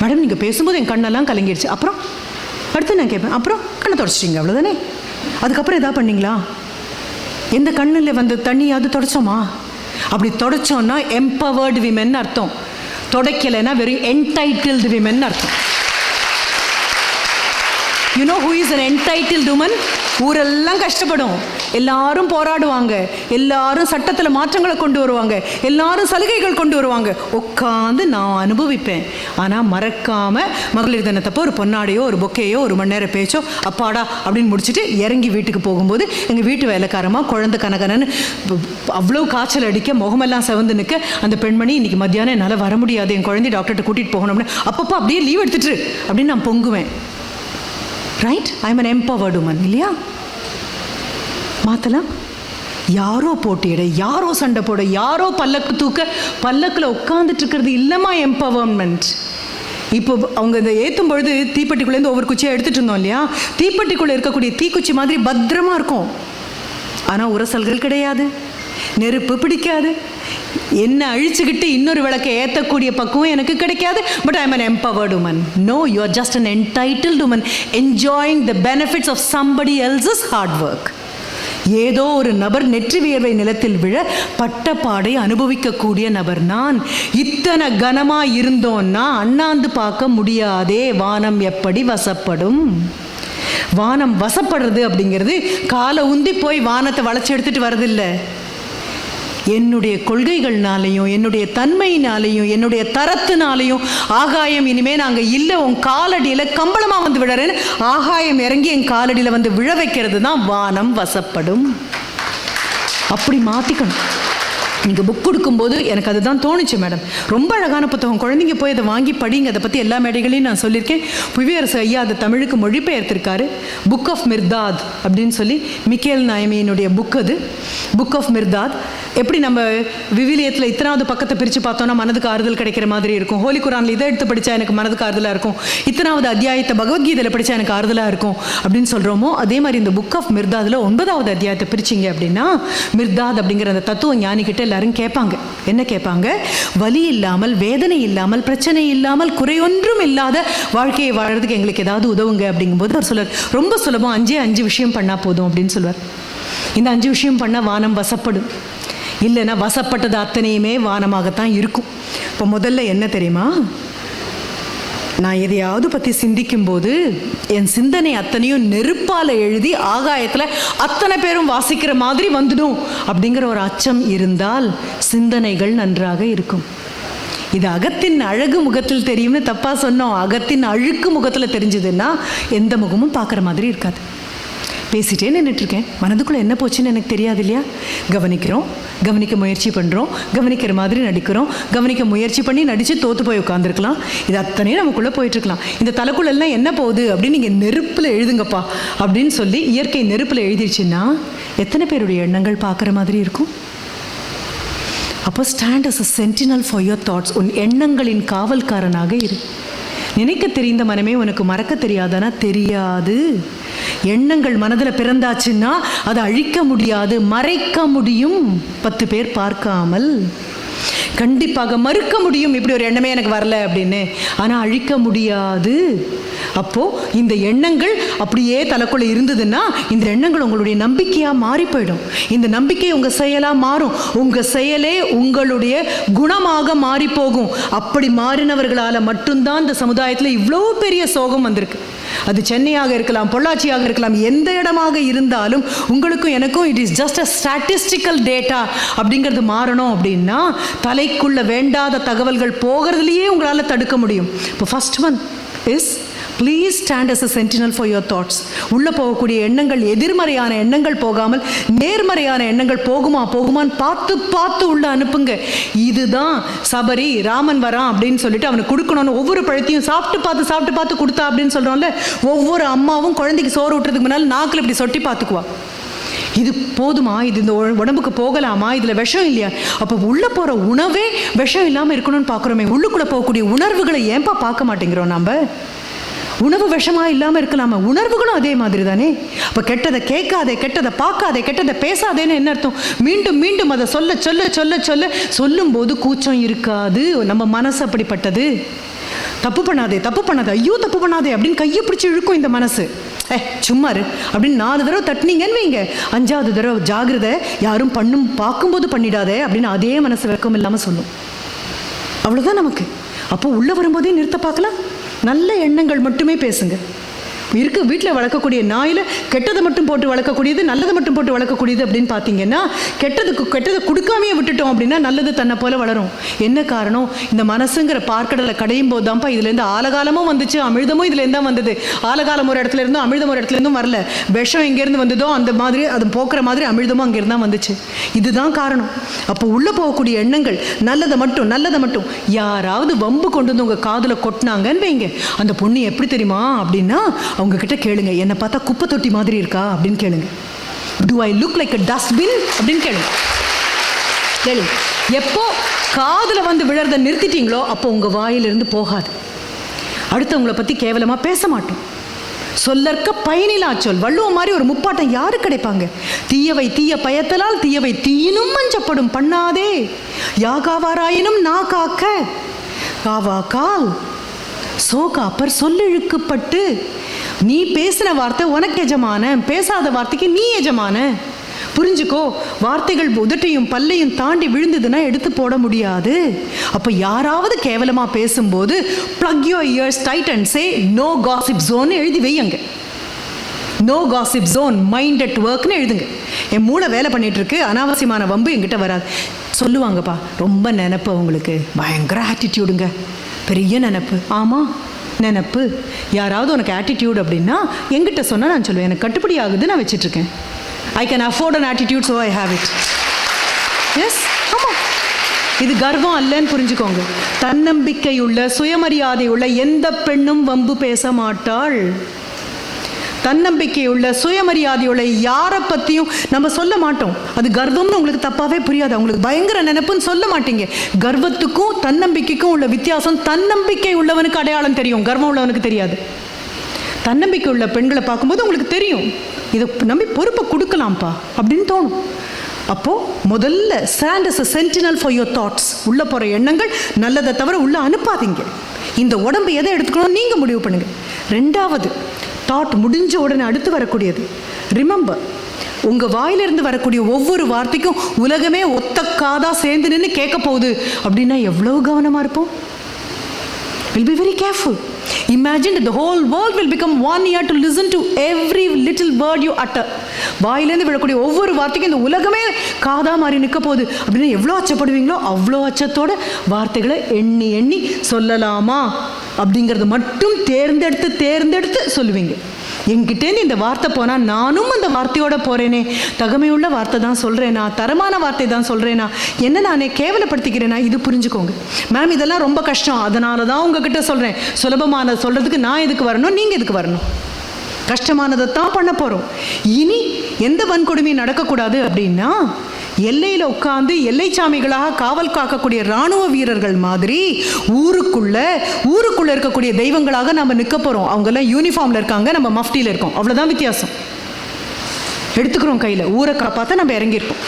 Madam நீங்கள் பேசும்போது என் கண்ணெல்லாம் கலங்கிடுச்சு. அப்புறம் அடுத்து நான் கேட்பேன், அப்புறம் கண்ணை தொடச்சிட்டிங்க அவ்வளோதானே, அதுக்கப்புறம் எதா பண்ணிங்களா? எந்த கண்ணில் வந்து தண்ணியாவது தொடச்சோமா? அப்படி தொடச்சோன்னா எம்பவர்டு விமென் அர்த்தம், தொடக்கலைன்னா வெறும் என்டைட்டில்டு விமென் அர்த்தம். You know who is an entitled woman? ஊரெல்லாம் கஷ்டப்படும், எல்லாரும் போராடுவாங்க, எல்லாரும் சட்டத்தில் மாற்றங்களை கொண்டு வருவாங்க, எல்லாரும் சலுகைகள் கொண்டு வருவாங்க, உட்காந்து நான் அனுபவிப்பேன். ஆனால் மறக்காமல் மகளிர் தினத்தப்போ ஒரு பொன்னாடையோ ஒரு பொக்கையோ ஒரு மணி நேரம் பேச்சோ அப்பாடா அப்படின்னு முடிச்சுட்டு இறங்கி வீட்டுக்கு போகும்போது எங்கள் வீட்டு வேலைக்காரமாக குழந்தை கனகனன்னு அவ்வளோ காய்ச்சல் அடிக்க முகமெல்லாம் செவந்து நிற்க அந்த பெண்மணி இன்னைக்கு மத்தியானம் என்னால் வர முடியாது, என் குழந்தை டாக்டர்கிட்ட கூட்டிகிட்டு போகணும் அப்படின்னு அப்பப்போ அப்படியே லீவ் எடுத்துட்டு அப்படின்னு நான் பொங்குவேன். Right, I am an empowered woman இல்லையா? மாற்றலாம். யாரோ போட்டியிட, யாரோ சண்டை போட, யாரோ பல்லக்கு தூக்க, பல்லக்கில் உட்காந்துட்டு இருக்கிறது இல்லைம்மா எம்பவர்மெண்ட். இப்போ அவங்க இதை ஏற்றும் பொழுது தீப்பெட்டிக்குள்ளேருந்து ஒவ்வொரு குச்சியாக எடுத்துகிட்டு இருந்தோம் இல்லையா? தீப்பெட்டிக்குள்ளே இருக்கக்கூடிய தீக்குச்சி மாதிரி பத்திரமா இருக்கும். ஆனால் உரசல்கள் கிடையாது, நெருப்பு பிடிக்காது, என்ன அழிச்சுக்கிட்டு இன்னொரு விளக்கை ஏற்றக்கூடிய பக்குவம் எனக்கு கிடைக்காது. But I am an empowered woman. No, you are just an entitled woman enjoying the benefits of somebody else's hard work. ஏதோ ஒரு நபர் நெற்றி வியர்வை நிலத்தில் விழ பட்டப்பாடை அனுபவிக்கக்கூடிய நபர் நான். இத்தனை கனமா இருந்தோன்னா அண்ணாந்து பார்க்க முடியாதே, வானம் எப்படி வசப்படும்? வானம் வசப்படுறது அப்படிங்கிறது காலை உந்தி போய் வானத்தை வளைச்சி எடுத்துட்டு வரதில்லை. என்னுடைய கொள்கைகள்னாலையும் என்னுடைய தன்மையினாலையும் என்னுடைய தரத்தினாலையும் ஆகாயம் இனிமேல் நாங்கள் இல்லை உன் காலடியில் கம்பளமாக வந்து விழறேன்னு ஆகாயம் இறங்கி என் காலடியில் வந்து விழ வைக்கிறது தான் வானம் வசப்படும். அப்படி மாற்றிக்கணும். நீங்கள் புக் கொடுக்கும்போது எனக்கு அதுதான் தோணுச்சு மேடம். ரொம்ப அழகான புத்தகம், குழந்தைங்க போய் அதை வாங்கி படிங்க. அதை பற்றி எல்லா மேடைகளையும் நான் சொல்லியிருக்கேன். புவியரசு ஐயா அதை தமிழுக்கு மொழிபெயர்த்திருக்காரு. புக் ஆஃப் மிர்தாத் அப்படின்னு சொல்லி மிக்கேல் நாயமியினுடைய புக் அது. புக் ஆஃப் மிர்தாத் எப்படி நம்ம விவிலியத்தில் இத்தனாவது பக்கத்தை பிரித்து பார்த்தோன்னா மனதுக்கு ஆறுதல் கிடைக்கிற மாதிரி இருக்கும். ஹோலி குரானில் இதை எடுத்து படித்தா எனக்கு மனதுக்கு ஆறுதலாக இருக்கும், இத்தனாவது அத்தியாயத்தை பகவத்கீதையில் படித்தா எனக்கு ஆறுதலாக இருக்கும் அப்படின்னு சொல்கிறோமோ அதே மாதிரி இந்த புக் ஆஃப் மிர்தாதில் 9வது அத்தியாயத்தை பிரிச்சிங்க அப்படின்னா மிர்தாத் அப்படிங்கிற அந்த தத்துவ ஞானிக்கிட்ட எல்லாரும் கேட்பாங்க. என்ன கேட்பாங்க? வலி இல்லாமல், வேதனை இல்லாமல், பிரச்சனை இல்லாமல், குறையொன்றும் இல்லாத வாழ்க்கையை வாழறதுக்கு எங்களுக்கு ஏதாவது உதவுங்க அப்படிங்கும்போது அவர் சொல்வார், ரொம்ப சுலபம், 5 விஷயம் பண்ணால் போதும் அப்படின்னு சொல்வார். இந்த 5 விஷயம் பண்ணால் வானம் வசப்படும். இல்லைன்னா வசப்பட்டது அத்தனையுமே வானமாகத்தான் இருக்கும். இப்போ முதல்ல என்ன தெரியுமா? நான் எதையாவது பற்றி சிந்திக்கும்போது என் சிந்தனை அத்தனையும் நெருப்பால் எழுதி ஆகாயத்தில் அத்தனை பேரும் வாசிக்கிற மாதிரி வந்துடும் அப்படிங்கிற ஒரு அச்சம் இருந்தால் சிந்தனைகள் நன்றாக இருக்கும். இது அகத்தின் அழகு முகத்தில் தெரியும்னு தப்பாக சொன்னோம். அகத்தின் அழுக்கு முகத்தில் தெரிஞ்சதுன்னா எந்த முகமும் பார்க்குற மாதிரி இருக்காது. பேசிகிட்டே நின்றுட்டுருக்கேன், மனதுக்குள்ளே என்ன போச்சுன்னு எனக்கு தெரியாது இல்லையா? கவனிக்கிறோம், கவனிக்க முயற்சி பண்ணுறோம், கவனிக்கிற மாதிரி நடிக்கிறோம், கவனிக்க முயற்சி பண்ணி நடித்து தோற்று போய் உட்காந்துருக்கலாம். இது அத்தனையும் நமக்குள்ளே போயிட்டுருக்கலாம். இந்த தலைக்குள்ளெல்லாம் என்ன போகுது அப்படின்னு நீங்கள் நெருப்பில் எழுதுங்கப்பா அப்படின்னு சொல்லி இயற்கை நெருப்பில் எழுதிடுச்சுன்னா எத்தனை பேருடைய எண்ணங்கள் பார்க்குற மாதிரி இருக்கும்? அப்போ stand as a sentinel for your thoughts. உன் எண்ணங்களின் காவல்காரனாக இரு. நினைக்க தெரிந்த மனமே உனக்கு மறக்க தெரியாதானா? தெரியாது. எண்ணங்கள் மனதில் பிறந்தாச்சுன்னா அதை அழிக்க முடியாது, மறைக்க முடியும் 10 பேர் பார்க்காமல். கண்டிப்பாக மறுக்க முடியும், இப்படி ஒரு எண்ணமே எனக்கு வரல அப்படின்னு, ஆனால் அழிக்க முடியாது. அப்போது இந்த எண்ணங்கள் அப்படியே தலைக்குள்ளே இருந்ததுன்னா இந்த எண்ணங்கள் உங்களுடைய நம்பிக்கையாக மாறி போயிடும். இந்த நம்பிக்கை உங்கள் செயலாக மாறும். உங்கள் செயலே உங்களுடைய குணமாக மாறி போகும். அப்படி மாறினவர்களால் மட்டும்தான் இந்த சமுதாயத்தில் இவ்வளோ பெரிய சோகம் வந்திருக்கு. அது சென்னையாக இருக்கலாம், பொள்ளாச்சியாக இருக்கலாம், எந்த இடமாக இருந்தாலும் உங்களுக்கும் எனக்கும் it is just a statistical data அப்படிங்கிறது மாறணும் அப்படின்னா தலைக்குள்ள வேண்டாத தகவல்கள் போகிறதுலையே உங்களால் தடுக்க முடியும். இப்போ first one is please stand as a sentinel for your thoughts. உள்ளே போகக்கூடிய எண்ணங்கள் எதிர்மறையான எண்ணங்கள் போகாமல் நேர்மறையான எண்ணங்கள் போகுமான்னு பார்த்து உள்ள அனுப்புங்க. இதுதான் சபரி ராமன் வரான் அப்படின்னு சொல்லிட்டு அவனுக்கு கொடுக்கணும்னு ஒவ்வொரு பழத்தையும் சாப்பிட்டு பார்த்து கொடுத்தா அப்படின்னு சொல்கிறோம்ல. ஒவ்வொரு அம்மாவும் குழந்தைக்கு சோறு ஊட்டுறதுக்கு முன்னால் நாக்கில் இப்படி சொட்டி பார்த்துக்குவா. இது போதுமா? இது இந்த உடம்புக்கு போகலாமா? இதில் விஷம் இல்லையா? அப்போ உள்ளே போகிற உணவே விஷம் இல்லாமல் இருக்கணும்னு பார்க்குறோமே. உள்ளுக்குள்ளே போகக்கூடிய உணர்வுகளை ஏன்பா பார்க்க மாட்டேங்கிறோம் நம்ம? உணவு விஷமாக இல்லாமல் இருக்கலாமா? உணர்வுகளும் அதே மாதிரி தானே. அப்போ கெட்டதை கேட்காதே, கெட்டதை பார்க்காதே, கெட்டதை பேசாதேன்னு என்ன அர்த்தம்? மீண்டும் மீண்டும் அதை சொல்லும்போது கூச்சம் இருக்காது. நம்ம மனசு அப்படிப்பட்டது. தப்பு பண்ணாதே, தப்பு பண்ணாதே, ஐயோ தப்பு பண்ணாதே அப்படின்னு கையை பிடிச்சி இழுக்கும் இந்த மனசு. சும்மாரு அப்படின்னு 4 தடவை தட்டினீங்கன்னு வைங்க, 5ஆவது தடவை ஜாகிரதை, யாரும் பார்க்கும்போது பண்ணிடாதே அப்படின்னு அதே மனசு வெக்கம் இல்லாமல் சொல்லும். அவ்வளோதான் நமக்கு. அப்போ உள்ளே வரும்போதே நிறுத்த பார்க்கலாம். நல்ல எண்ணங்கள் மட்டுமே பேசுங்க. வீட்டில் வளர்க்கக்கூடிய நாயில் கெட்டதை மட்டும் போட்டு வளர்க்கக்கூடியது, நல்லதை மட்டும் போட்டு வளர்க்கக்கூடியது அப்படின்னு பார்த்தீங்கன்னா, கெட்டதை கொடுக்காமையே விட்டுட்டோம் அப்படின்னா நல்லது தன்னை போல வளரும். என்ன காரணம்? இந்த மனசுங்கிற பார்க்கடலை கடையும் போது தான்ப்பா இதுலேருந்து ஆலகாலமும் வந்துச்சு, அமிழ்தமும் இதுலேருந்து தான் வந்தது. ஆலகாலம் ஒரு இடத்துல இருந்தும் அமிழ்தம் ஒரு இடத்துல இருந்தும் வரல. விஷம் எங்கேருந்து வந்ததோ அந்த மாதிரி அது போக்குற மாதிரி அமிழ்தமும் அங்கேருந்து தான் வந்துச்சு. இதுதான் காரணம். அப்போ உள்ளே போகக்கூடிய எண்ணங்கள் நல்லதை மட்டும் யாராவது வம்பு கொண்டு வந்து உங்கள் காதில் கொட்டினாங்கன்னு வைங்க, அந்த பொண்ணு எப்படி தெரியுமா அப்படின்னா உங்ககிட்ட கேளுங்க, என்னை பார்த்தா குப்பை தொட்டி மாதிரி இருக்கா அப்படின்னு கேளுங்க. To I look like a dustbin அப்படின்னு கேளுங்க. எப்போ காதில் வந்து விழறதை நிறுத்திட்டீங்களோ அப்போ உங்கள் வாயிலிருந்து போகாது. அடுத்தவங்களை பற்றி கேவலமாக பேச மாட்டோம். சொல்லற்க பயனிலா சொல். வள்ளுவம் மாதிரி ஒரு முப்பாட்டம் யாரு கிடைப்பாங்க? தீயவை தீய பயத்தலால் தீயவை தீயினும் மஞ்சப்படும் பண்ணாதே யாகாவாராயினும் நா காக்க காவா கால் சோகாப்பர் சொல்லிழுக்கப்பட்டு. நீ பேசின வார்த்தை உனக்கு எஜமான, பேசாத வார்த்தைக்கு நீ எஜமான. புரிஞ்சுக்கோ, வார்த்தைகள் உதட்டையும் பல்லையும் தாண்டி விழுந்ததுன்னா எடுத்து போட முடியாது. அப்போ யாராவது கேவலமாக பேசும்போது plug your ears tight and say no gossip zone எழுதி வையுங்க. No gossip zone, mind at ஒர்க்னு எழுதுங்க. என் மூளை வேலை பண்ணிட்டு இருக்கு, அனாவசியமான வம்பு என்கிட்ட வராது. சொல்லுவாங்கப்பா, ரொம்ப நினைப்பு உங்களுக்கு, பயங்கர ஆட்டிடியூடுங்க, பெரிய நினப்பு. ஆமாம், நினப்பு. யாராவது உனக்கு ஆட்டிடியூட் அப்படின்னா என்கிட்ட சொன்னால் நான் சொல்லுவேன், எனக்கு கட்டுப்படி ஆகுது, நான் வச்சிட்ருக்கேன். I can afford an attitude, so I have it. Yes, ஆமாம். இது கர்வம் அல்லன்னு புரிஞ்சுக்கோங்க. தன்னம்பிக்கை உள்ள, சுயமரியாதை உள்ள எந்த பெண்ணும் வம்பு பேச மாட்டாள். தன்னம்பிக்கையுள்ள, சுயமரியாதையுள்ள யாரை பற்றியும் நம்ம சொல்ல மாட்டோம். அது கர்வம்னு உங்களுக்கு தப்பாகவே புரியாது. அவங்களுக்கு பயங்கர நினைப்புன்னு சொல்ல மாட்டீங்க. கர்வத்துக்கும் தன்னம்பிக்கைக்கும் உள்ள வித்தியாசம் தன்னம்பிக்கை உள்ளவனுக்கு அடையாளம் தெரியும், கர்வம் உள்ளவனுக்கு தெரியாது. தன்னம்பிக்கை உள்ள பெண்களை பார்க்கும்போது உங்களுக்கு தெரியும், இதை நம்பி பொறுப்பை கொடுக்கலாம்ப்பா அப்படின்னு தோணும். அப்போது முதல்ல stand as a sentinel for your thoughts. உள்ளே போகிற எண்ணங்கள் நல்லதை தவிர உள்ளே அனுப்பாதீங்க. இந்த உடம்பு எதை எடுத்துக்கணும் நீங்கள் முடிவு பண்ணுங்கள். 2வது தாட் முடிஞ்ச உடனே அடுத்து வரக்கூடியது. ரிமெம்பர், உங்கள் வாயிலிருந்து வரக்கூடிய ஒவ்வொரு வார்த்தைக்கும் உலகமே ஒத்தக்காதா சேர்ந்து நின்று கேட்க போகுது அப்படின்னா எவ்வளவு கவனமாக இருப்போம். We'll be very careful. Imagine that the whole world will become one ear to listen to every little word you utter. வாயிலேருந்து விழக்கூடிய ஒவ்வொரு வார்த்தைக்கும் இந்த உலகமே காதா மாதிரி நிற்க போகுது அப்படின்னா எவ்வளோ அச்சப்படுவீங்களோ அவ்வளோ அச்சத்தோட வார்த்தைகளை எண்ணி எண்ணி சொல்லலாமா அப்படிங்கிறது மட்டும் தேர்ந்தெடுத்து சொல்லுவீங்க. என்கிட்டேருந்து இந்த வார்த்தை போனால் நானும் அந்த வார்த்தையோட போகிறேனே, தகமையுள்ள வார்த்தை தான் சொல்கிறேனா, தரமான வார்த்தை தான் சொல்கிறேனா, என்ன நானே கேவலப்படுத்திக்கிறேனா, இது புரிஞ்சுக்கோங்க. மேம் இதெல்லாம் ரொம்ப கஷ்டம், அதனால தான் உங்ககிட்ட சொல்கிறேன். சுலபமானதை சொல்கிறதுக்கு நான் எதுக்கு வரணும், நீங்கள் எதுக்கு வரணும்? கஷ்டமானதை தான் பண்ண போகிறோம். இனி எந்த வன்கொடுமையும் நடக்கக்கூடாது அப்படின்னா எல்லையில் உட்காந்து எல்லைச்சாமிகளாக காவல் காக்கக்கூடிய இராணுவ வீரர்கள் மாதிரி ஊருக்குள்ளே இருக்கக்கூடிய தெய்வங்களாக நம்ம நிற்க போகிறோம். அவங்கெல்லாம் யூனிஃபார்மில் இருக்காங்க, நம்ம மஃப்டியில் இருக்கோம், அவ்வளோதான் வித்தியாசம். எடுத்துக்கிறோம் கையில், ஊரை காப்பாற்ற நம்ம இறங்கியிருக்கோம்.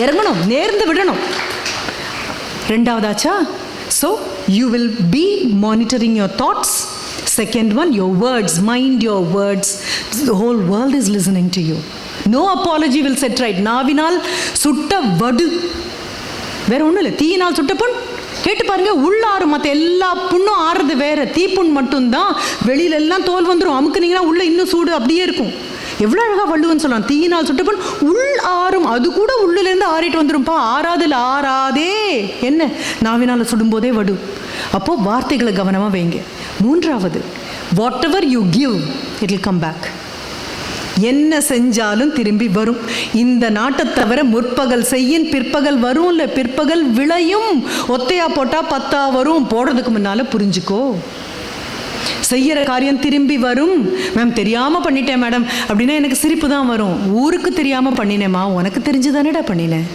இறங்கணும், நேர்ந்து விடணும். 2வதாச்சா? So you will be monitoring your thoughts. Second one, your words. Mind your words. The whole world is listening to you. No apology will set right. நாவினால் சுட்ட வடு, வேற ஒன்றும் இல்லை. தீயினால் சுட்ட புண் கேட்டு பாருங்க, உள்ளாறு. மற்ற எல்லா புண்ணும் ஆறுறது வேற, தீப்புண் மட்டும்தான். வெளியில எல்லாம் தோல் வந்துடும், அமுக்குனீங்கன்னா உள்ள இன்னும் சூடு அப்படியே இருக்கும். எவ்வளோ அழகாக வள்ளுவன் சொல்லலாம், தீயினால் சுட்ட புண் உள் ஆறும், அது கூட உள்ளிலேருந்து ஆறிட்டு வந்துடும்ப்பா. ஆறாதில் ஆறாதே என்ன, நாவினால் சுடும்போதே வடு. அப்போது வார்த்தைகளை கவனமாக வைங்க. 3வது, whatever you give it will come back. என்ன செஞ்சாலும் திரும்பி வரும். இந்த நாட்டை தவிர முற்பகல் செய்யின் பிற்பகல் வரும், இல்லை பிற்பகல் விளையும். ஒத்தையா போட்டால் 10 வரும். போடுறதுக்கு முன்னால் புரிஞ்சுக்கோ, செய்கிற காரியம் திரும்பி வரும். மேம் தெரியாமல் பண்ணிட்டேன் மேடம் அப்படின்னா எனக்கு சிரிப்பு தான் வரும். ஊருக்கு தெரியாமல் பண்ணினேம்மா, உனக்கு தெரிஞ்சு தானேடா பண்ணினேன்,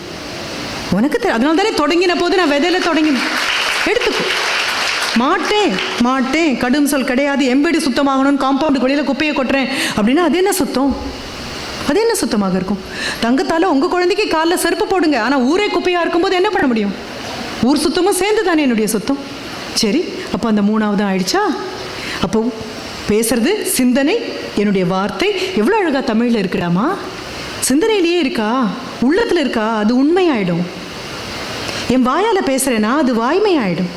உனக்கு அதனால தானே தொடங்கின போது நான் விதையில தொடங்கினேன். எடுத்துக்கோ. மாட்டேன் கடும் சொல் கிடையாது. எம்பேடி சுத்தமாகணும்னு காம்பவுண்டுக்கு வெளியில் குப்பையை கொட்டுறேன் அப்படின்னா அது என்ன சுத்தம்? அது என்ன சுத்தமாக இருக்கும்? தங்கத்தால் உங்கள் குழந்தைக்கு காலில் செருப்பு போடுங்க, ஆனால் ஊரே குப்பையாக இருக்கும்போது என்ன பண்ண முடியும்? ஊர் சுத்தமும் சேர்ந்து தானே என்னுடைய சுத்தம். சரி, அப்போ அந்த 3வது ஆயிடுச்சா? அப்போ பேசுறது சிந்தனை, என்னுடைய வார்த்தை எவ்வளோ அழகாக தமிழில் இருக்குடாமா. சிந்தனையிலேயே இருக்கா, உள்ளத்தில் இருக்கா, அது உண்மையாயிடும். என் வாயால் பேசுகிறேன்னா அது வாய்மை ஆகிடும்.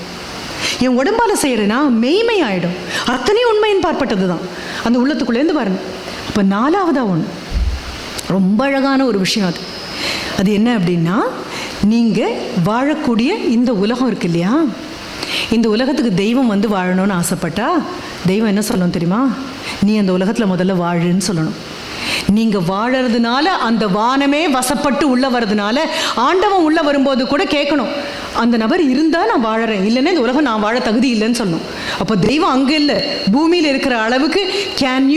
என் உடம்பால் செய்கிறேன்னா மெய்மை ஆகிடும். அத்தனையும் உண்மையின் பார்ப்பட்டது தான், அந்த உள்ளத்துக்குள்ளேருந்து வரணும். அப்போ 4வதாக ஒன்று ரொம்ப அழகான ஒரு விஷயம். அது என்ன அப்படின்னா, நீங்கள் வாழக்கூடிய இந்த உலகம் இருக்கு இல்லையா, இந்த உலகத்துக்கு தெய்வம் வந்து வாழணும்னு ஆசைப்பட்டா தெய்வம் என்ன சொல்லணும் தெரியுமா? நீ அந்த உலகத்தில் முதல்ல வாழுன்னு சொல்லணும். நீங்கள் வாழறதுனால அந்த வானமே வசப்பட்டு உள்ளே வர்றதுனால ஆண்டவன் உள்ளே வரும்போது கூட கேட்கணும், அந்த நபர் இருந்தால் நான் வாழறேன், இல்லைன்னா இந்த உலகம் நான் வாழ தகுதி இல்லைன்னு சொல்லணும். அப்போ தெய்வம் அங்கே இல்லை, பூமியில் இருக்கிற அளவுக்கு can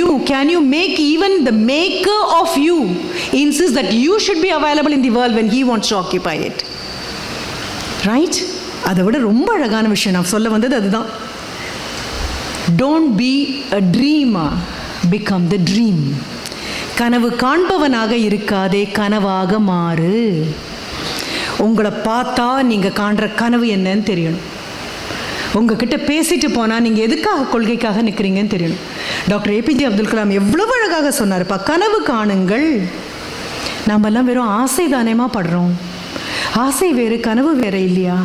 you make even the maker of you insist that you should be available in the world when he wants to occupy it, right? அதை விட ரொம்ப அழகான விஷயம் நான் சொல்ல வந்தது அதுதான். Don't be a dreamer, become the dream. கனவு காண்பவனாக இருக்காதே, கனவாக மாறு. உங்களை பார்த்தா நீங்கள் காண்ற கனவு என்னன்னு தெரியணும். உங்ககிட்ட பேசிட்டு போனால் நீங்கள் எதுக்காக கொள்கைக்காக நிற்கிறீங்கன்னு தெரியணும். டாக்டர் ஏபிஜே அப்துல் கலாம் எவ்வளவு அழகாக சொன்னார்ப்பா, கனவு காணுங்கள். நாமெல்லாம் வெறும் ஆசை தானேமா படுறோம். ஆசை வேறு, கனவு வேறு இல்லையா?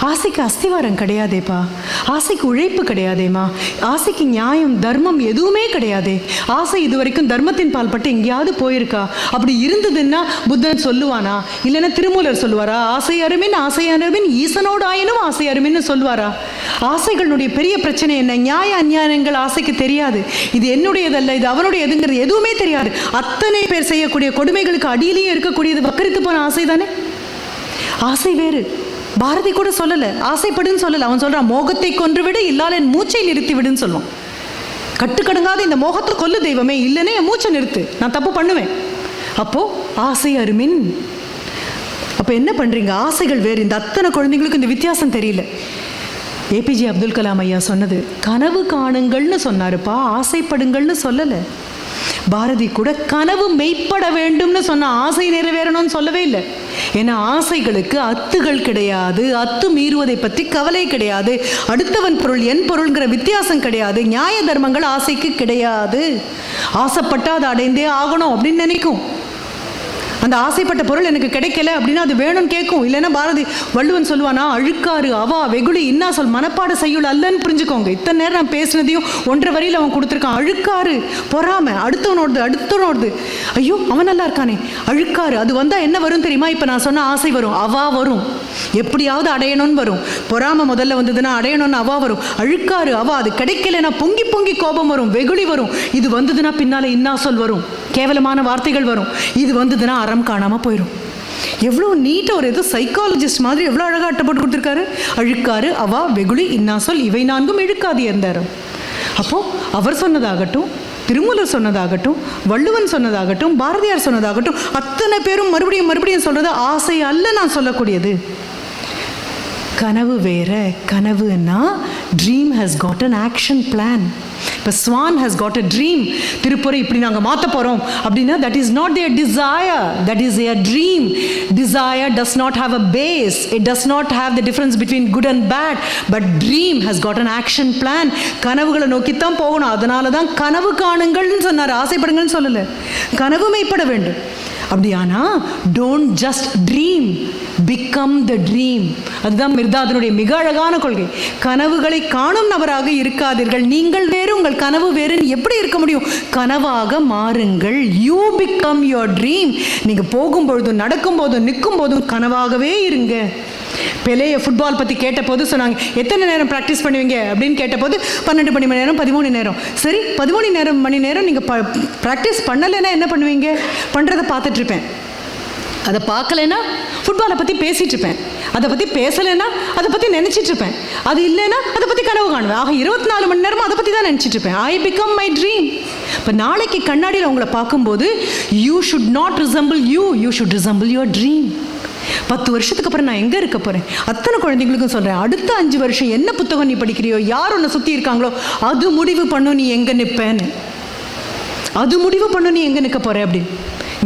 ஆசைக்கு அஸ்திவாரம் கிடையாதேப்பா, ஆசைக்கு உழைப்பு கிடையாதேம்மா, ஆசைக்கு நியாயம் தர்மம் எதுவுமே கிடையாதே. ஆசை இது வரைக்கும் தர்மத்தின் பால் பட்டு எங்கேயாவது போயிருக்கா? அப்படி இருந்ததுன்னா புத்தன் சொல்லுவானா? இல்லைன்னா திருமூலர் சொல்லுவாரா? ஆசை அருமின் ஆசை அருமின் ஈசனோடு ஆயினும் ஆசை அருமின்னு சொல்லுவாரா? ஆசைகளுடைய பெரிய பிரச்சனை என்ன? நியாய அநியாயங்கள் ஆசைக்கு தெரியாது. இது என்னுடையதல்ல, இது அவனுடையதுங்கிறது எதுவுமே தெரியாது. அத்தனை பேர் செய்யக்கூடிய கொடுமைகளுக்கு அடியிலேயே இருக்கக்கூடியது வக்கரித்து போன ஆசை தானே. ஆசை வேறு. பாரதி கூட சொல்லலை ஆசைப்படுன்னு சொல்லலை. அவன் சொல்கிறான், மோகத்தை கொன்றுவிடு, இல்லாத என் மூச்சை நிறுத்தி விடுன்னு சொல்லுவான். கட்டுக்கடங்காத இந்த மோகத்தை கொல்லு தெய்வமே, இல்லைன்னா என் மூச்சை நிறுத்து, நான் தப்பு பண்ணுவேன். அப்போது ஆசை அருமின். அப்போ என்ன பண்ணுறீங்க? ஆசைகள் வேறு. இந்த அத்தனை குழந்தைங்களுக்கு இந்த வித்தியாசம் தெரியல. ஏபிஜே அப்துல் கலாம் ஐயா சொன்னது கனவு காணுங்கள்னு சொன்னாருப்பா, ஆசைப்படுங்கள்னு சொல்லலை. பாரதி கூட கனவு மெய்ப்பட வேண்டும்னு சொன்ன, ஆசை நிறைவேறணும்னு சொல்லவே இல்லை. ஏன்னா ஆசைகளுக்கு அத்துகள் கிடையாது, அத்து மீறுவதை பற்றி கவலை கிடையாது, அடுத்தவன் பொருள் என் பொருள்ங்கிற வித்தியாசம் கிடையாது, நியாய தர்மங்கள் ஆசைக்கு கிடையாது. ஆசைப்பட்டால் அதை அடைந்தே ஆகணும் அப்படின்னு நினைக்கும். அந்த ஆசைப்பட்ட பொருள் எனக்கு கிடைக்கல அப்படின்னா அது வேணும்னு கேட்கும். இல்லைன்னா பாரதி வள்ளுவன் சொல்லுவானா, அழுக்காறு அவா வெகுளி இன்னா சொல் மனப்பாட செய்யுள் அல்லன்னு புரிஞ்சுக்கோங்க. இத்தனை நேரம் நான் பேசினதையும் 1.5 வரியில் அவன் கொடுத்துருக்கான். அழுக்காறு பொறாமை, அடுத்தவனோடது ஐயோ அவன் நல்லா இருக்கானே, அழுக்காறு. அது வந்தால் என்ன வரும் தெரியுமா? இப்போ நான் சொன்ன ஆசை வரும், அவா வரும், எப்படியாவது அடையணும்னு வரும். பொறாமை முதல்ல வந்ததுன்னா அடையணும்னு அவா வரும். அழுக்காறு அவா, அது கிடைக்கலன்னா பொங்கி பொங்கி கோபம் வரும், வெகுளி வரும். இது வந்ததுன்னா பின்னால் இன்னா சொல் வரும், கேவலமான வார்த்தைகள் வரும். இது வந்ததுன்னா அறம் காணாமல் போயிடும். எவ்வளோ நீட்டாக ஒரு ஏதோ சைக்காலஜிஸ்ட் மாதிரி எவ்வளோ அழகாக அட்டப்பட்டு கொடுத்துருக்காரு. அழுக்காறு அவா வெகுளி இன்னா சொல் இவை 4ம் இழுக்காது இருந்தாரம். அப்போது அவர் சொன்னதாகட்டும், திருமூலர் சொன்னதாகட்டும், வள்ளுவன் சொன்னதாகட்டும், பாரதியார் சொன்னதாகட்டும், அத்தனை பேரும் மறுபடியும் சொல்கிறது ஆசை அல்ல நான் சொல்லக்கூடியது. கனவு வேற. கனவுன்னா dream has got an action plan. இப்போ swan has got a dream. திருப்புரை இப்படி நாங்கள் மாற்ற போகிறோம் அப்படின்னா that is not their desire, that is their dream. Desire does not have a base, it does not have the difference between good and bad, but dream has got an action plan. கனவுகளை நோக்கித்தான் போகணும். அதனால தான் கனவு காணுங்கள்னு சொன்னார், ஆசைப்படுங்கள்னு சொல்லலை. கனவு மெய்ப்பட வேண்டும். அப்படியானா don't just dream, become the dream. அதுதான் மிர்தாதனுடைய மிக அழகான கொள்கை. கனவுகளை காணும் நபராக இருக்காதீர்கள். நீங்கள் வேறு, உங்கள் கனவு வேறுன்னு எப்படி இருக்க முடியும்? கனவாக மாறுங்கள். You become your dream. நீங்கள் போகும்பொழுதும் நடக்கும்போதும் நிற்கும் போதும் கனவாகவே இருங்க. பெலேயை ஃபுட்பால் பற்றி கேட்டபோது சொன்னாங்க, எத்தனை நேரம் ப்ராக்டிஸ் பண்ணுவீங்க அப்படின்னு கேட்டபோது 12 மணி நேரம் 13 நேரம். சரி, 13 மணி நேரம் நீங்கள் ப்ராக்டிஸ் பண்ணலைன்னா என்ன பண்ணுவீங்க? பண்ணுறதை பார்த்துட்ருப்பேன். அதை பார்க்கலைன்னா ஃபுட்பாலை பற்றி பேசிகிட்டு இருப்பேன். அதை பற்றி பேசலைன்னா அதை பற்றி நினச்சிட்ருப்பேன். அது இல்லைன்னா அதை பற்றி கனவு காணுவேன். ஆக 24 மணி நேரமும் அதை பற்றி தான் நினச்சிட்ருப்பேன். I become my dream. இப்போ நாளைக்கு கண்ணாடியில் உங்களை பார்க்கும்போது you should not resemble you should resemble your dream. 10 வருஷத்துக்கு அப்புறம் நான் எங்கே இருக்க போகிறேன்? அத்தனை குழந்தைங்களுக்கும் சொல்கிறேன், அடுத்த 5 வருஷம் என்ன புத்தகம் நீ படிக்கிறியோ, யார் உன்னை சுற்றி இருக்காங்களோ, அது முடிவு பண்ணும் நீ எங்கே நிற்பேன்னு. அது முடிவு பண்ணும் நீ எங்கே நிற்க போகிற அப்படின்னு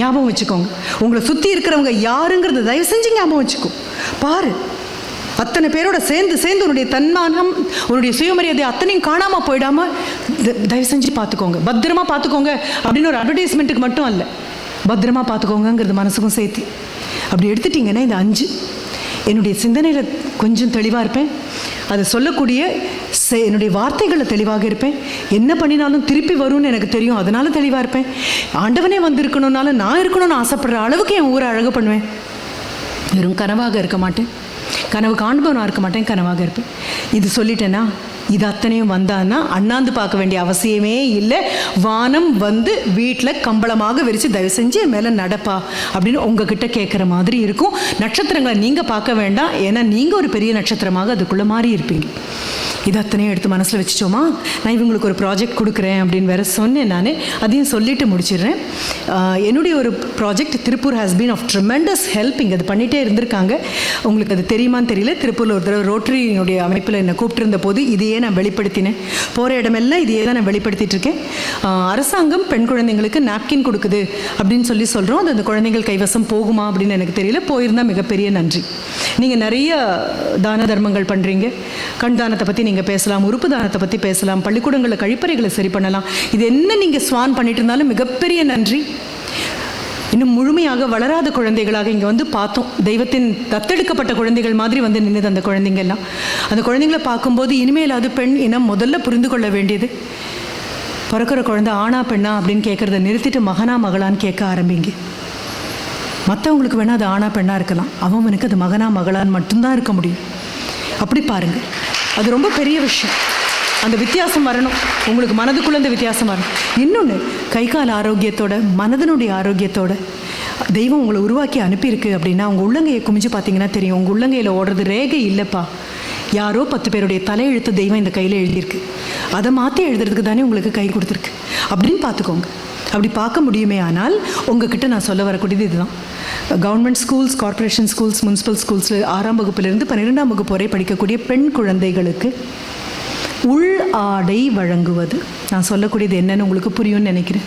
ஞாபகம் வச்சுக்கோங்க. உங்களை சுற்றி இருக்கிறவங்க யாருங்கிறத தயவு செஞ்சு ஞாபகம் வச்சுக்கோ. பாரு, அத்தனை பேரோட சேர்ந்து உன்னுடைய தன்மானம், உன்னுடைய சுயமரியாதை அத்தனையும் காணாமல் போயிடாமல் தயவு செஞ்சு பார்த்துக்கோங்க, பத்திரமா பார்த்துக்கோங்க அப்படின்னு ஒரு அட்வர்டைஸ்மெண்ட்டுக்கு மட்டும் அல்ல, பத்திரமா பார்த்துக்கோங்கிறது மனசுக்கும் சேர்த்து. அப்படி எடுத்துட்டிங்கன்னா இந்த 5 என்னுடைய சிந்தனையில் கொஞ்சம் தெளிவாக இருப்பேன், அதை சொல்லக்கூடிய என்னுடைய வார்த்தைகளில் தெளிவாக இருப்பேன், என்ன பண்ணினாலும் திருப்பி வரும்னு எனக்கு தெரியும், அதனால தெளிவாக இருப்பேன். ஆண்டவனே வந்து இருக்கணும்னாலும் நான் இருக்கணும்னு ஆசைப்படுற அளவுக்கு என் ஊரை அழகு பண்ணுவேன். வெறும் கனவாக இருக்க மாட்டேன், கனவு காண்பவனாக இருக்க மாட்டேன், கனவாக இருப்பேன். இது சொல்லிட்டேன்னா இது அத்தனையும் வந்தான்னா அண்ணாந்து பார்க்க வேண்டிய அவசியமே இல்லை. வானம் வந்து வீட்டில் கம்பளமாக விரித்து தயவு செஞ்சு என் மேலே நடப்பா அப்படின்னு உங்ககிட்ட கேட்குற மாதிரி இருக்கும். நட்சத்திரங்களை நீங்கள் பார்க்க வேண்டாம், ஏன்னா நீங்கள் ஒரு பெரிய நட்சத்திரமாக அதுக்குள்ளே மாறி இருப்பீங்க. இது அத்தனையும் எடுத்து மனசில் வச்சுட்டோமா? நான் இவங்களுக்கு ஒரு ப்ராஜெக்ட் கொடுக்குறேன் அப்படின்னு வேறு சொன்னேன். நான் அதையும் சொல்லிட்டு முடிச்சிடுறேன். என்னுடைய ஒரு project Tiruppur has been of tremendous help. இங்கே அது பண்ணிகிட்டே இருந்திருக்காங்க. உங்களுக்கு அது தெரியுமான்னு தெரியல. திருப்பூரில் ஒரு தடவை ரோட்டரியினுடைய அமைப்பில் என்னை கூப்பிட்டுருந்த போது இதையே நான் வெளிப்படுத்தினேன். போகிற இடமெல்லாம் இதையே தான் நான் வெளிப்படுத்திட்டு இருக்கேன். அரசாங்கம் பெண் குழந்தைங்களுக்கு நாப்கின் கொடுக்குது அப்படின்னு சொல்கிறோம். அது அந்த குழந்தைகள் கைவசம் போகுமா அப்படின்னு எனக்கு தெரியல. போயிருந்தால் மிகப்பெரிய நன்றி. நீங்கள் நிறைய தான தர்மங்கள் பண்ணுறீங்க. கண் தானத்தை பற்றி நீங்கள் பேசலாம், உறுப்பு தானத்தை பற்றி பேசலாம், பள்ளிக்கூடங்களில் கழிப்பறைகளை சரி பண்ணலாம். இது என்ன நீங்கள் ஸ்வான் பண்ணிட்டு இருந்தாலும் மிகப்பெரிய நன்றி. இன்னும் முழுமையாக வளராத குழந்தைகளாக இங்கே வந்து பார்த்தோம். தெய்வத்தின் தத்தெடுக்கப்பட்ட குழந்தைகள் மாதிரி வந்து நின்றுது அந்த குழந்தைங்கள்லாம். அந்த குழந்தைங்களை பார்க்கும்போது இனிமேல் அது பெண் இனம் முதல்ல புரிந்து கொள்ள வேண்டியது, பிறக்கிற குழந்தை ஆணா பெண்ணா அப்படின்னு கேட்குறத நிறுத்திட்டு மகனா மகளான்னு கேட்க ஆரம்பிங்க. மற்றவங்களுக்கு வேணால் அது ஆணா பெண்ணாக இருக்கலாம், அவனுக்கு அது மகனா மகளான்னு மட்டும்தான் இருக்க முடியும். அப்படி பாருங்கள், அது ரொம்ப பெரிய விஷயம். அந்த வித்தியாசம் வரணும், உங்களுக்கு மனதுக்குள்ள அந்த வித்தியாசம் வரணும். இன்னொன்று, கை கால் ஆரோக்கியத்தோட மனதனுடைய ஆரோக்கியத்தோட தெய்வம் உங்களை உருவாக்கி அனுப்பியிருக்கு அப்படின்னா உங்கள் உள்ளங்கையை குமிஞ்சு பார்த்தீங்கன்னா தெரியும். உங்கள் உள்ளங்கையில் ஓடுறது ரேகை இல்லைப்பா, யாரோ 10 பேருடைய தலையெழுத்து தெய்வம் இந்த கையில் எழுதியிருக்கு. அதை மாற்றி எழுதுறதுக்கு தானே உங்களுக்கு கை கொடுத்துருக்கு அப்படின்னு பார்த்துக்கோங்க. அப்படி பார்க்க முடியுமே. ஆனால் உங்ககிட்ட நான் சொல்ல வரக்கூடியது இதுதான். Government schools, corporation schools, municipal ஸ்கூல்ஸில் 6ஆம் வகுப்பிலிருந்து 12ஆம் வகுப்பு வரை படிக்கக்கூடிய பெண் குழந்தைகளுக்கு உள் ஆடை வழங்குவது. நான் சொல்லக்கூடியது என்னன்னு உங்களுக்கு புரியும்னு நினைக்கிறேன்.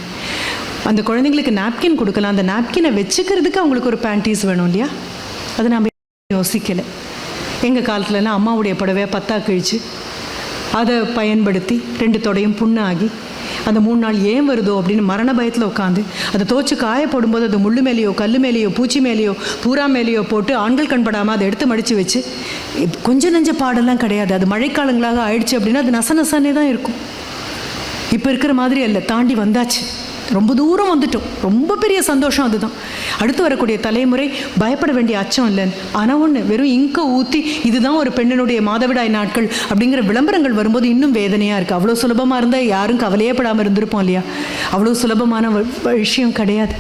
அந்த குழந்தைங்களுக்கு நாப்கின் கொடுக்கலாம், அந்த நாப்கினை வச்சுக்கிறதுக்கு அவங்களுக்கு ஒரு பேண்டீஸ் வேணும் இல்லையா? அதை நாம் யோசிக்கலை. எங்கள் காலத்துலலாம் அம்மாவுடைய புடவையை 10ஆ கிழிச்சு அதை பயன்படுத்தி 2 தொடையும் புண்ணாகி அந்த 3 நாள் ஏன் வருதோ அப்படின்னு மரண பயத்தில் உட்காந்து அதை தோச்சு காய போடும்போது அது முள்ளு மேலேயோ கல் மேலேயோ பூச்சி மேலேயோ பூரா மேலேயோ போட்டு ஆண்கள் கண்படாமல் அதை எடுத்து மடித்து வச்சு கொஞ்சம் நஞ்ச பாடெல்லாம் கிடையாது. அது மழைக்காலங்களாக ஆயிடுச்சு அப்படின்னா அது நசநசன்னே தான் இருக்கும். இப்போ இருக்கிற மாதிரி அல்ல, தாண்டி வந்தாச்சு, ரொம்ப தூரம் வந்துட்டோம். ரொம்ப பெரிய சந்தோஷம் அதுதான். அடுத்து வரக்கூடிய தலைமுறை பயப்பட வேண்டிய அச்சம் இல்லைன்னு. ஆனால் ஒன்று, வெறும் இங்கை ஊற்றி இதுதான் ஒரு பெண்ணினுடைய மாதவிடாய் நாட்கள் அப்படிங்கிற விளம்பரங்கள் வரும்போது இன்னும் வேதனையாக இருக்குது. அவ்வளோ சுலபமாக இருந்தால் யாரும் கவலையே படாமல் இருந்திருப்போம் இல்லையா? அவ்வளோ சுலபமான விஷயம் கிடையாது.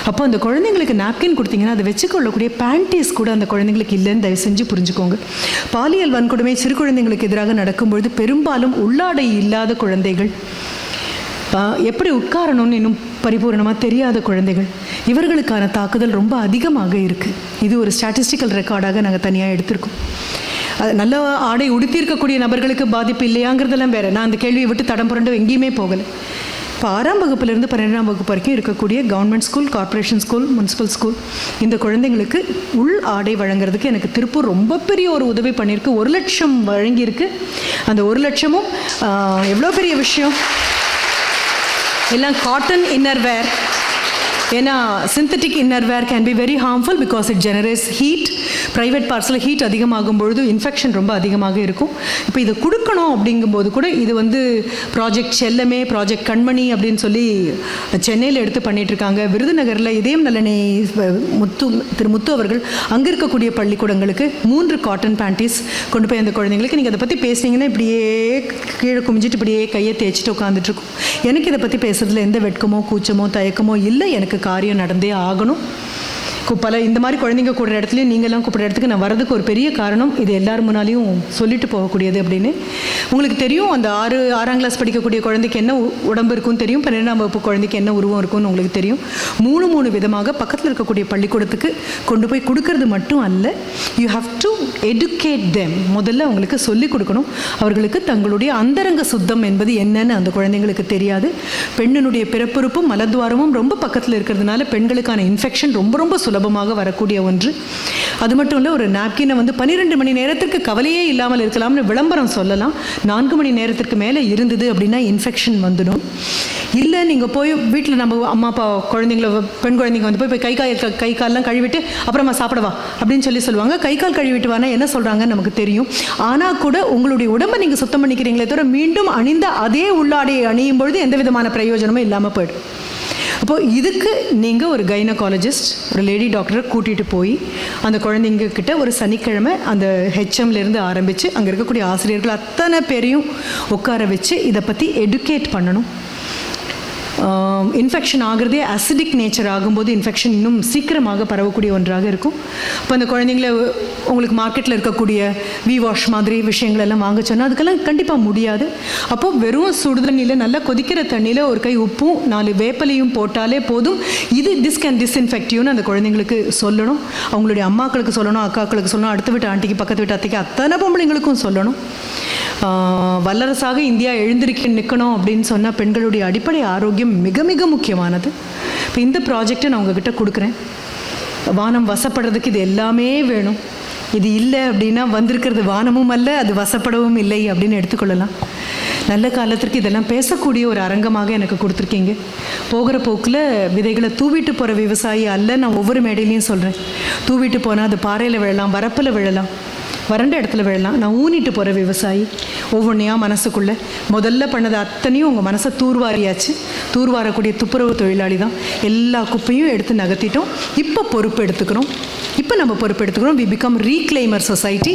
அப்போ அந்த குழந்தைங்களுக்கு நாப்கின் கொடுத்தீங்கன்னா அதை வச்சுக்கொள்ளக்கூடிய பேண்டீஸ் கூட அந்த குழந்தைங்களுக்கு இல்லைன்னு தயவு செஞ்சு புரிஞ்சுக்கோங்க. பாலியல் வன்கொடுமை சிறு குழந்தைங்களுக்கு எதிராக நடக்கும்பொழுது பெரும்பாலும் உள்ளாடை இல்லாத குழந்தைகள், எப்படி உட்காரணும்னு இன்னும் பரிபூர்ணமாக தெரியாத குழந்தைகள், இவர்களுக்கான தாக்குதல் ரொம்ப அதிகமாக இருக்குது. இது ஒரு ஸ்டாட்டிஸ்டிக்கல் ரெக்கார்டாக நாங்கள் தனியாக எடுத்திருக்கோம். நல்ல ஆடை உடுத்தியிருக்கக்கூடிய நபர்களுக்கு பாதிப்பு இல்லையாங்கிறதெல்லாம் வேறு. நான் அந்த கேள்வியை விட்டு தடம் புரண்டு எங்கேயுமே போகலை. இப்போ 6ஆம் வகுப்புலேருந்து 12ஆம் வகுப்பு வரைக்கும் இருக்கக்கூடிய government school, corporation school, municipal school, இந்த குழந்தைங்களுக்கு உள் ஆடை வழங்குறதுக்கு எனக்கு திருப்பூர் ரொம்ப பெரிய ஒரு உதவி பண்ணியிருக்கு. 1 லட்சம் வழங்கியிருக்கு. அந்த 1 லட்சமும் எவ்வளோ பெரிய விஷயம். எல்லாம் காட்டன் இன்னர்வேர். ஏன்னா synthetic innerwear can be very harmful because it generates heat. Private பார்ட்ஸில் ஹீட் அதிகமாகும் பொழுது இன்ஃபெக்ஷன் ரொம்ப அதிகமாக இருக்கும். இப்போ இதை கொடுக்கணும் அப்படிங்கும்போது கூட இது வந்து ப்ராஜெக்ட் செல்லமே, ப்ராஜெக்ட் கண்மணி அப்படின்னு சொல்லி சென்னையில் எடுத்து பண்ணிகிட்ருக்காங்க. விருதுநகரில் இதயம் நலனை திரு முத்து அவர்கள் அங்கே இருக்கக்கூடிய பள்ளிக்கூடங்களுக்கு 3 காட்டன் பேண்டீஸ் கொண்டு போய் அந்த குழந்தைங்களுக்கு, நீங்கள் அதை பற்றி பேசுனீங்கன்னா இப்படியே கீழே குமிஞ்சிட்டு இப்படியே கையை தேய்ச்சிட்டு உட்காந்துட்ருக்கும். எனக்கு இதை பற்றி பேசுறதுல எந்த வெட்கமோ கூச்சமோ தயக்கமோ இல்லை. எனக்கு காரியம் நடந்தே ஆகணும். பல இந்த மாதிரி குழந்தைங்க கூடுற இடத்துலையும் நீங்கள்லாம் கூப்பிட்ற இடத்துக்கு நான் வரதுக்கு ஒரு பெரிய காரணம் இது. எல்லார் முன்னாலையும் சொல்லிட்டு போகக்கூடியது அப்படின்னு உங்களுக்கு தெரியும். அந்த 6ஆம் கிளாஸ் படிக்கக்கூடிய குழந்தைக்கு என்ன உடம்பு இருக்குன்னு தெரியும், 12ஆம் வகுப்பு குழந்தைக்கு என்ன உருவம் இருக்குன்னு உங்களுக்கு தெரியும். 3 விதமாக பக்கத்தில் இருக்கக்கூடிய பள்ளிக்கூடத்துக்கு கொண்டு போய் கொடுக்கறது மட்டும் அல்ல, you have to educate them. முதல்ல அவங்களுக்கு சொல்லிக் கொடுக்கணும். அவர்களுக்கு தங்களுடைய அந்தரங்க சுத்தம் என்பது என்னன்னு அந்த குழந்தைங்களுக்கு தெரியாது. பெண்ணினுடைய பிறப்புறுப்பும் மலத்வாரமும் ரொம்ப பக்கத்தில் இருக்கிறதுனால பெண்களுக்கான இன்ஃபெக்ஷன் ரொம்ப ரொம்ப சுலபம். சுலபமாக வரக்கூடிய ஒன்று. அது மட்டும் இல்லை, ஒரு நாப்கினை வந்து 12 மணி நேரத்திற்கு கவலையே இல்லாமல் இருக்கலாம்னு விளம்பரம் சொல்லலாம். 4 மணி நேரத்திற்கு மேலே இருந்தது அப்படின்னா இன்ஃபெக்ஷன் வந்துடும். இல்லை நீங்கள் போய் வீட்டில் நம்ம அம்மா அப்பா குழந்தைங்கள, பெண் குழந்தைங்க வந்து போய் கை கால்லாம் கழுவிட்டு அப்புறமா சாப்பிடவா அப்படின்னு சொல்லுவாங்க. கை கால் கழுவிட்டு வானா என்ன சொல்கிறாங்கன்னு நமக்கு தெரியும். ஆனால் கூட உங்களுடைய உடம்பை நீங்கள் சுத்தம் பண்ணிக்கிறீங்களே தவிர மீண்டும் அணிந்த அதே உள்ளாடையை அணியும் பொழுது எந்த விதமான பிரயோஜனமும் இல்லாமல் போய்டும். அப்போது இதுக்கு நீங்கள் ஒரு கைனகாலஜிஸ்ட், ஒரு லேடி டாக்டரை கூட்டிகிட்டு போய் அந்த குழந்தைங்க கிட்ட ஒரு சனிக்கிழமை அந்த ஹெச்எம்லேருந்து ஆரம்பித்து அங்கே இருக்கக்கூடிய ஆசிரியர்கள் அத்தனை பேரையும் உட்கார வச்சு இதை பற்றி எடுக்கேட் பண்ணணும். இன்ஃபெக்ஷன் ஆகிறதே அசிடிக் நேச்சர் ஆகும்போது இன்ஃபெக்ஷன் இன்னும் சீக்கிரமாக பரவக்கூடிய ஒன்றாக இருக்கும். இப்போ அந்த குழந்தைங்கள உங்களுக்கு மார்க்கெட்டில் இருக்கக்கூடிய வாஷ் மாதிரி விஷயங்கள் எல்லாம் வாங்க சொன்னால் அதுக்கெல்லாம் கண்டிப்பாக முடியாது. அப்போது வெறும் சுடுதண்ணியில் நல்லா கொதிக்கிற தண்ணியில் ஒரு கை உப்பும் 4 வேப்பலையும் போட்டாலே போதும். திஸ் கேன் டிஸ்இன்ஃபெக்டிவ்னு அந்த குழந்தைங்களுக்கு சொல்லணும். அவங்களுடைய அம்மாக்களுக்கு சொல்லணும், அக்காக்களுக்கு சொல்லணும், அடுத்த வீட்டு ஆண்டிக்கு, பக்கத்து வீட்டு அத்தைக்கு, அத்தனை பொம்பளைங்களுக்கும் சொல்லணும். வல்லரசாக இந்தியா எழுந்திருக்க நிற்கணும் அப்படின்னு சொன்னால் பெண்களுடைய அடிப்படை ஆரோக்கியம் மிக மிக முக்கியமானது. இப்போ இந்த ப்ராஜெக்டை நான் உங்ககிட்ட கொடுக்குறேன். வானம் வசப்படுறதுக்கு இது எல்லாமே வேணும். இது இல்லை அப்படின்னா வந்திருக்கிறது வானமும் அல்ல, அது வசப்படவும் இல்லை அப்படின்னு எடுத்துக்கொள்ளலாம். நல்ல காலத்திற்கு இதெல்லாம் பேசக்கூடிய ஒரு அரங்கமாக எனக்கு கொடுத்துருக்கீங்க. போகிற போக்கில் விதைகளை தூவிட்டு போகிற விவசாயி அல்ல, நான் ஒவ்வொரு மேடையிலையும் சொல்கிறேன். தூவிட்டு போனால் அது பாறையில் விழலாம், வரப்பில் விழலாம், வறண்ட இடத்துல விழலாம். நான் ஊனிட்டு போகிற விவசாயி. ஒவ்வொன்றையாக மனசுக்குள்ளே முதல்ல பண்ணது அத்தனையும் உங்கள் மனசை தூர்வாரியாச்சு. தூர்வாரக்கூடிய துப்புரவு தொழிலாளி தான். எல்லா குப்பையும் எடுத்து நகர்த்திட்டோம். இப்போ பொறுப்பு எடுத்துக்கிறோம். We become reclaimer society.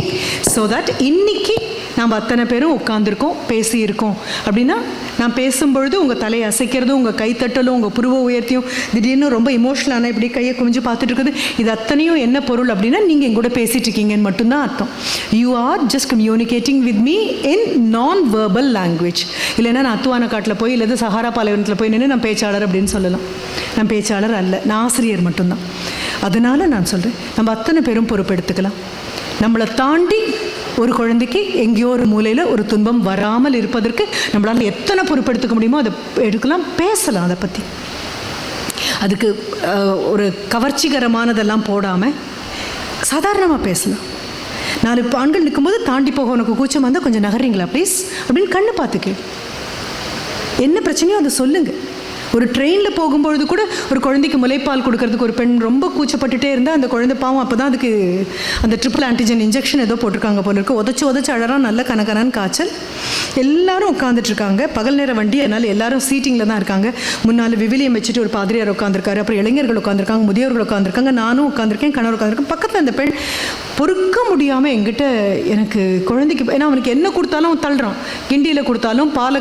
So that இன்னைக்கு நாம் அத்தனை பேரும் உட்காந்துருக்கோம், பேசியிருக்கோம் அப்படின்னா நான் பேசும்பொழுது உங்கள் தலையை அசைக்கிறதும், உங்கள் கைத்தட்டலும், உங்கள் புருவ உயர்த்தியும், திடீர்னு ரொம்ப இமோஷனலான இப்படி கையை குமிஞ்சு பார்த்துட்டு இருக்குது, இது அத்தனையும் என்ன பொருள் அப்படின்னா நீங்கள் எங்கூட பேசிகிட்டு இருக்கீங்கன்னு மட்டும்தான் அர்த்தம். You are just communicating with me in நான் வெர்பல் லாங்குவேஜ். இல்லைன்னா நான் அத்துவான காட்டில் போய் இல்லை சஹாரா பாலைவனத்தில் போய் நின்று நான் பேச்சாளர் அப்படின்னு சொல்லலாம். நான் பேச்சாளர் அல்ல, நான் ஆசிரியர் மட்டும்தான். அதனால் நான் சொல்கிறேன், நம்ம அத்தனை பேரும் பொறுப்பெடுத்துக்கலாம். நம்மளை தாண்டி ஒரு குழந்தைக்கு எங்கேயோ ஒரு மூலையில் ஒரு துன்பம் வராமல் இருப்பதற்கு நம்மளால் எத்தனை பொறுப்பெடுத்துக்க முடியுமோ அதை எடுக்கலாம், பேசலாம். அதை பற்றி அதுக்கு ஒரு கவர்ச்சிகரமானதெல்லாம் போடாமல் சாதாரணமாக பேசலாம். 4 ஆண்கள் நிற்கும்போது தாண்டி போக உனக்கு கூச்சமாக இருந்தால் கொஞ்சம் நகர்றீங்களா ப்ளீஸ் அப்படின்னு கண்ணு பார்த்துக்கு. என்ன பிரச்சனையோ அதை சொல்லுங்கள். ஒரு ட்ரெயினில் போகும்பொழுது கூட ஒரு குழந்தைக்கு முலைப்பால் கொடுக்கறதுக்கு ஒரு பெண் ரொம்ப கூச்சப்பட்டுட்டே இருந்தால் அந்த குழந்தை பாவம் அப்போ தான் அதுக்கு அந்த ட்ரிபிள் ஆன்டிஜன் இன்ஜெக்ஷன் ஏதோ போட்டிருக்காங்க போல இருக்கு. உதச்சி அழறான், நல்ல கனகனான்னு காய்ச்சல். எல்லாரும் உட்காந்துட்ருக்காங்க. பகல் நேர வண்டி, அதனால் எல்லாரும் சீட்டிங்கில் தான் இருக்காங்க. முன்னால் விவிலியம் வச்சுட்டு ஒரு பாதிரியார் உட்காந்துருக்காரு, அப்புறம் இளைஞர்கள் உட்காந்துருக்காங்க, முதியோர்கள் உட்காந்துருக்காங்க, நானும் உட்காந்துருக்கேன், கணவர் உட்காந்துருக்கேன். பக்கத்தில் அந்த பெண் பொறுக்க முடியாமல் எங்கிட்ட எனக்கு குழந்தைக்கு, ஏன்னா அவனுக்கு என்ன கொடுத்தாலும் தள்ளுறான், கிண்டியில் கொடுத்தாலும் பாலை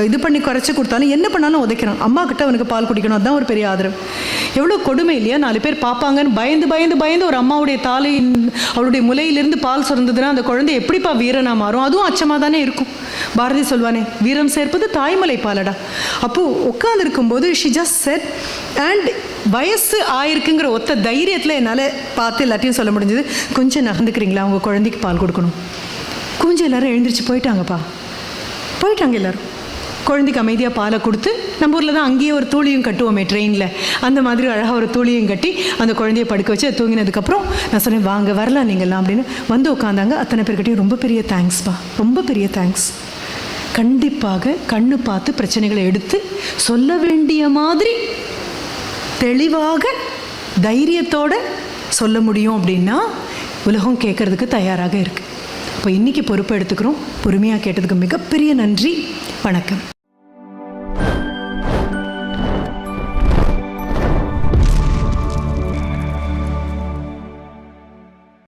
இது பண்ணி குறைச்சி கொடுத்தாலும் என்ன பண்ணாலும் உதைக்கிறான். அம்மா கிட்ட அவனுக்கு பால் குடிக்கணும், அதுதான் ஒரு பெரிய ஆதரவு. எவ்வளோ கொடுமை இல்லையா? 4 பேர் பார்ப்பாங்கன்னு பயந்து ஒரு அம்மாவுடைய அவளுடைய முலையிலிருந்து பால் சுரந்ததுன்னா அந்த குழந்தை எப்படிப்பா வீரனாக மாறும்? அதுவும் அச்சமாக தானே இருக்கும். பாரதி சொல்வானே, வீரம் சேர்ப்பது தாய்மலை பாலடா. அப்போது உட்காந்துருக்கும்போது ஷி ஜஸ்ட் செட், அண்ட் வயசு ஆயிருக்குங்கிற ஒத்த தைரியத்தில் என்னால் பார்த்து எல்லாத்தையும் சொல்ல முடிஞ்சது. கொஞ்சம் நகர்ந்துக்கிறீங்களா, அவங்க குழந்தைக்கு பால் கொடுக்கணும். கொஞ்சம் எல்லோரும் எழுந்திரிச்சு போயிட்டாங்க எல்லோரும். குழந்தைக்கு அமைதியாக பாலை கொடுத்து, நம்ம ஊரில் தான் அங்கேயே ஒரு தூளியும் கட்டுவோமே ட்ரெயினில், அந்த மாதிரி அழகாக ஒரு தூளியும் கட்டி அந்த குழந்தைய படுக்க வச்சு தூங்கினதுக்கப்புறம் நான் சொன்னேன், வாங்க வரலாம் நீங்கள்லாம் அப்படின்னு வந்து உட்காந்தாங்க. அத்தனை பேர்கிட்டையும் ரொம்ப பெரிய தேங்க்ஸ்ப்பா, ரொம்ப பெரிய தேங்க்ஸ். கண்டிப்பாக கண்ணு பார்த்து பிரச்சனைகளை எடுத்து சொல்ல வேண்டிய மாதிரி தெளிவாக தைரியத்தோடு சொல்ல முடியும் அப்படின்னா உலகம் கேட்குறதுக்கு தயாராக இருக்குது. இப்போ இன்றைக்கி பொறுப்பு எடுத்துக்கிறோம். பொறுமையாக கேட்டதுக்கு மிகப்பெரிய நன்றி. வணக்கம்.